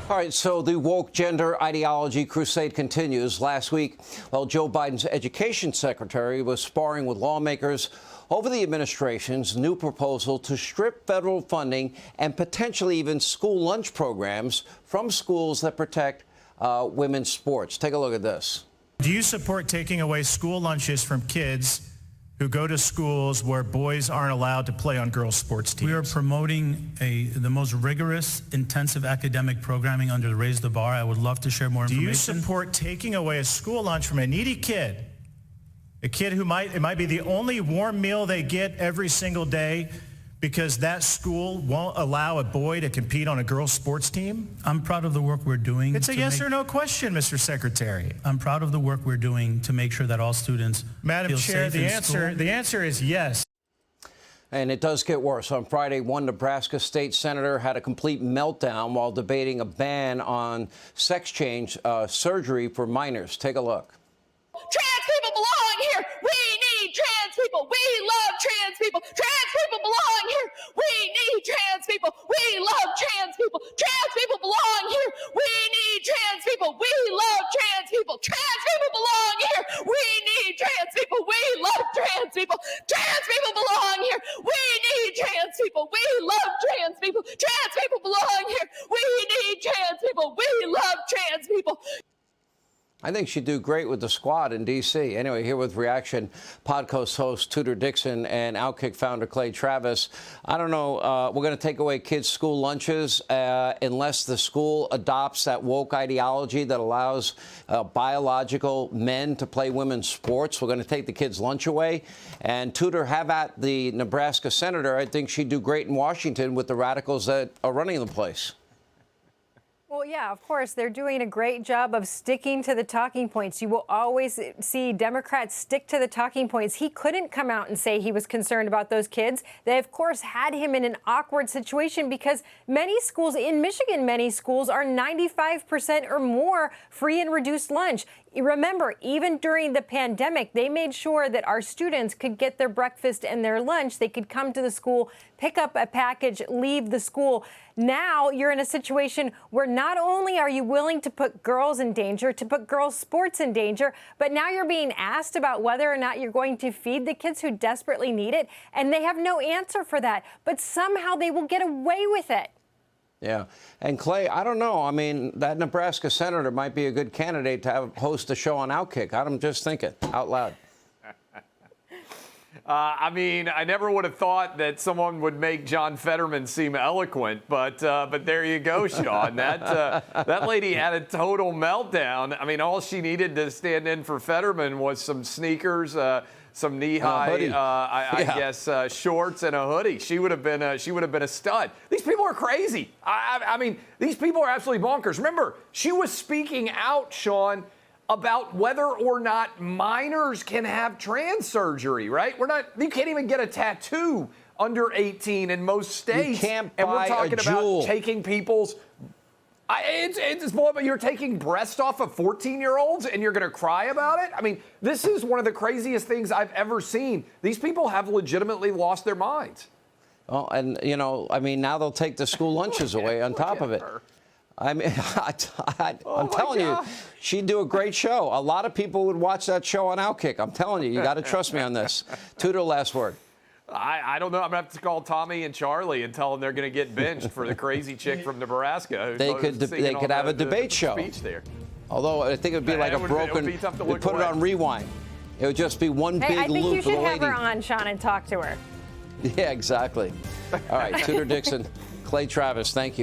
All right, so the woke gender ideology crusade continues. Last week, Joe Biden's education secretary was sparring with lawmakers over the administration's new proposal to strip federal funding and potentially even school lunch programs from schools that protect women's sports. Take a look at this. Do you support taking away school lunches from kids who go to schools where boys aren't allowed to play on girls' sports teams? We are promoting the most rigorous, intensive academic programming under the Raise the Bar. I would love to share more information. Do you support taking away a school lunch from a needy kid, a kid who it might be the only warm meal they get every single day because that school won't allow a boy to compete on a girls' sports team? I'm proud of the work we're doing. It's a yes or no question, Mr. Secretary. I'm proud of the work we're doing to make sure that all students Madam feel Chair, safe the answer is yes. And it does get worse. On Friday, one Nebraska state senator had a complete meltdown while debating a ban on sex change surgery for minors. Take a look. Trans people belong here. We need trans people. We love trans people. Trans people belong here. We need trans people. We love trans people. Trans people belong here. We need trans people. We love trans people. Trans people belong here. We need trans people. We love trans people. Trans people belong here. We need trans people. We love trans people. Trans people belong here. We need trans people. We love trans people. I think she'd do great with the squad in D.C. Anyway, here with reaction, Podcast host Tudor Dixon and Outkick founder Clay Travis. I don't know, we're going to take away kids' school lunches unless the school adopts that woke ideology that allows biological men to play women's sports. We're going to take the kids' lunch away. And Tudor, have at the Nebraska senator. I think she'd do great in Washington with the radicals that are running the place. Well, yeah, of course, they're doing a great job of sticking to the talking points. You will always see Democrats stick to the talking points. He couldn't come out and say he was concerned about those kids. They, of course, had him in an awkward situation because many schools in Michigan, many schools are 95% or more free and reduced lunch. Remember, even during the pandemic, they made sure that our students could get their breakfast and their lunch. They could come to the school, pick up a package, leave the school. Now you're in a situation where not only are you willing to put girls in danger, to put girls' sports in danger, but now you're being asked about whether or not you're going to feed the kids who desperately need it. And they have no answer for that. But somehow they will get away with it. Yeah. And Clay, I don't know. I mean, that Nebraska senator might be a good candidate to host a show on Outkick. I'm just thinking out loud. I mean, I never would have thought that someone would make John Fetterman seem eloquent, but there you go, Sean. That lady had a total meltdown. I mean, all she needed to stand in for Fetterman was some sneakers, some knee-high, I guess, shorts and a hoodie. She would have been a stud. These people are crazy. I mean, these people are absolutely bonkers. Remember, she was speaking out, Sean, about whether or not minors can have trans surgery, right? You can't even get a tattoo under 18 in most states. You can't buy and we're talking a jewel. about taking people's. But you're taking breasts off of 14-year-olds and you're going to cry about it? I mean, this is one of the craziest things I've ever seen. These people have legitimately lost their minds. Well, and, you know, I mean, now they'll take the school lunches away on top of it. I mean, I'm telling you, she'd do a great show. A lot of people would watch that show on Outkick. I'm telling you, you got to trust me on this. Tudor, last word. I don't know. I'm going to have to call Tommy and Charlie and tell them they're going to get benched for the crazy chick from Nebraska. They could have a debate show. There. Although I think it would be like a broken, we'd put it on rewind. It would just be one big loop. I think you should have her on, Sean, and talk to her. Yeah, exactly. All right, Tudor Dixon, Clay Travis, thank you.